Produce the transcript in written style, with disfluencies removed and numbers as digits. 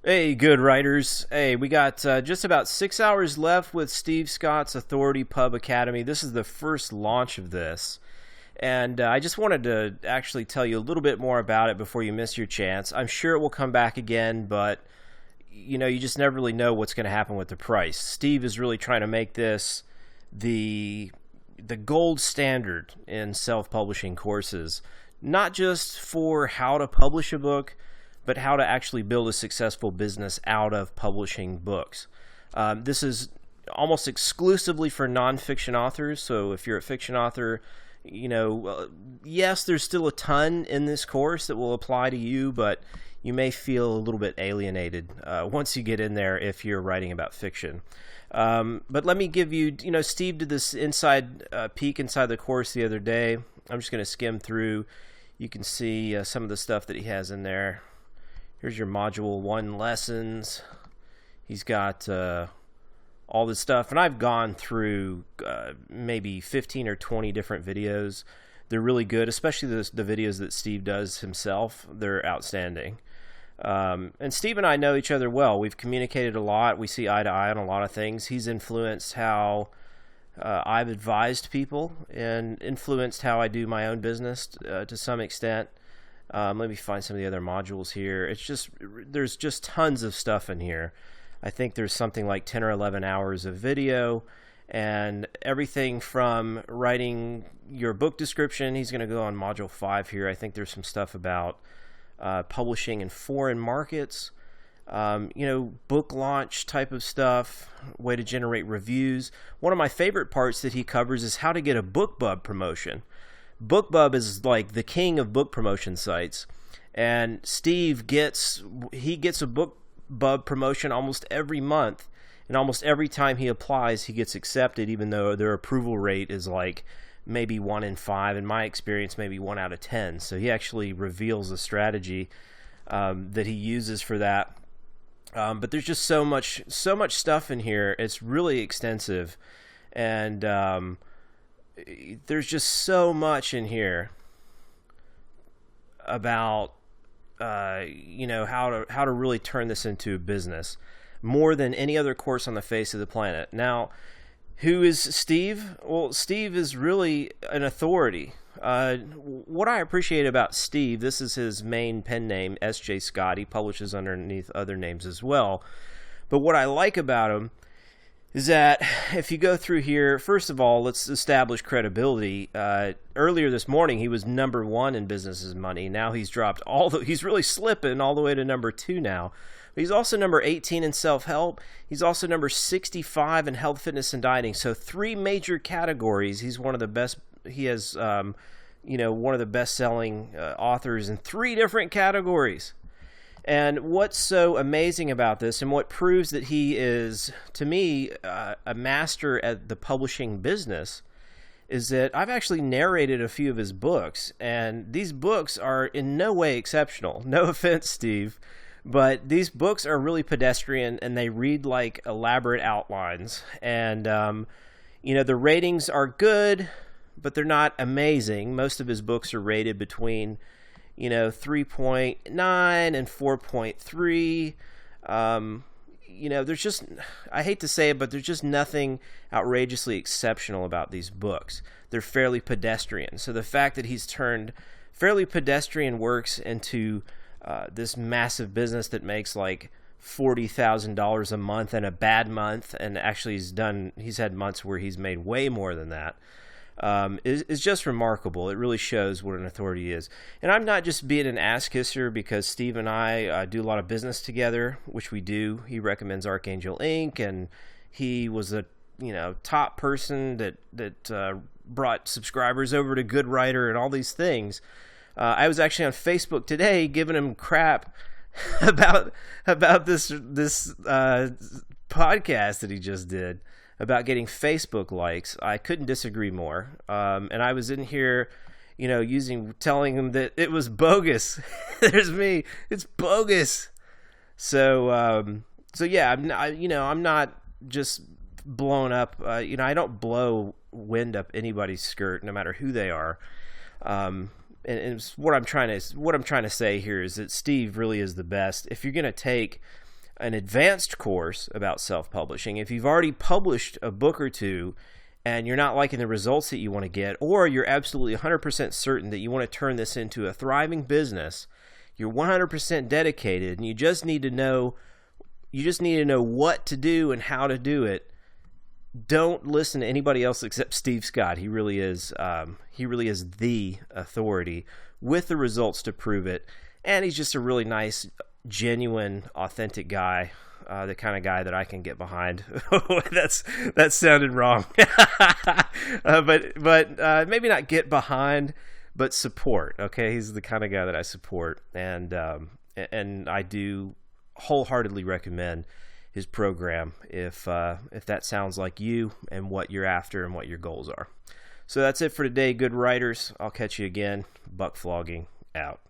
Hey, good writers. Hey, we got just about 6 hours left with Steve Scott's Authority Pub Academy. This is the first launch of this. And I just wanted to actually tell you a little bit more about it before you miss your chance. I'm sure it will come back again, but you just never really know what's going to happen with the price. Steve is really trying to make this the gold standard in self-publishing courses, not just for how to publish a book, but how to actually build a successful business out of publishing books. This is almost exclusively for nonfiction authors. So if you're a fiction author, yes, there's still a ton in this course that will apply to you, but you may feel a little bit alienated once you get in there if you're writing about fiction. But let me give you, Steve did this inside peek inside the course the other day. I'm just going to skim through. You can see some of the stuff that he has in there. Here's your Module 1 lessons. He's got all this stuff. And I've gone through maybe 15 or 20 different videos. They're really good, especially the videos that Steve does himself. They're outstanding. And Steve and I know each other well. We've communicated a lot. We see eye to eye on a lot of things. He's influenced how I've advised people and influenced how I do my own business to some extent. Let me find some of the other modules here. There's just tons of stuff in here. I think there's something like 10 or 11 hours of video, and everything from writing your book description. He's going to go on Module 5 here. I think there's some stuff about publishing in foreign markets, book launch type of stuff, way to generate reviews. One of my favorite parts that he covers is how to get a BookBub promotion. BookBub is like the king of book promotion sites, and Steve gets a BookBub promotion almost every month, and almost every time he applies, he gets accepted, even though their approval rate is like maybe 1 in 5. In my experience, maybe 1 out of 10. So he actually reveals a strategy that he uses for that. But there's just so much stuff in here. It's really extensive, and there's just so much in here about how to really turn this into a business, more than any other course on the face of the planet. Now, who is Steve? Well, Steve is really an authority. What I appreciate about Steve, this is his main pen name, S.J. Scott. He publishes underneath other names as well. But what I like about him is that if you go through here, first of all, let's establish credibility. Earlier this morning, he was number 1 in Business Money. Now he's dropped he's really slipping all the way to number 2 now. But he's also number 18 in self-help. He's also number 65 in health, fitness, and dieting. So 3 major categories. He's one of the best. He has, one of the best-selling authors in 3 different categories. And what's so amazing about this, and what proves that he is, to me, a master at the publishing business, is that I've actually narrated a few of his books, and these books are in no way exceptional. No offense, Steve, but these books are really pedestrian, and they read like elaborate outlines. And, the ratings are good, but they're not amazing. Most of his books are rated between 3.9 and 4.3. There's just, I hate to say it, but there's just nothing outrageously exceptional about these books. They're fairly pedestrian. So the fact that he's turned fairly pedestrian works into this massive business that makes like $40,000 a month in a bad month, and actually he's had months where he's made way more than that, is just remarkable. It really shows what an authority is. And I'm not just being an ass kisser because Steve and I do a lot of business together, which we do. He recommends Archangel Inc., and he was a top person that brought subscribers over to Good Writer and all these things. I was actually on Facebook today giving him crap about this podcast that he just did about getting Facebook likes. I couldn't disagree more. And I was in here, telling him that it was bogus. There's me. It's bogus. So yeah, I'm not just blown up. I don't blow wind up anybody's skirt, no matter who they are. And what I'm trying to say here is that Steve really is the best. If you're going to take an advanced course about self-publishing, if you've already published a book or two and you're not liking the results that you want to get, or you're absolutely 100% certain that you want to turn this into a thriving business, you're 100% dedicated, and you just need to know what to do and how to do it. Don't listen to anybody else except Steve Scott. He really is the authority with the results to prove it. And he's just a really nice, genuine, authentic guy, the kind of guy that I can get behind. That sounded wrong. But maybe not get behind, but support. Okay, he's the kind of guy that I support, and I do wholeheartedly recommend his program if that sounds like you and what you're after and what your goals are. So that's it for today, good writers. I'll catch you again. Buck flogging out.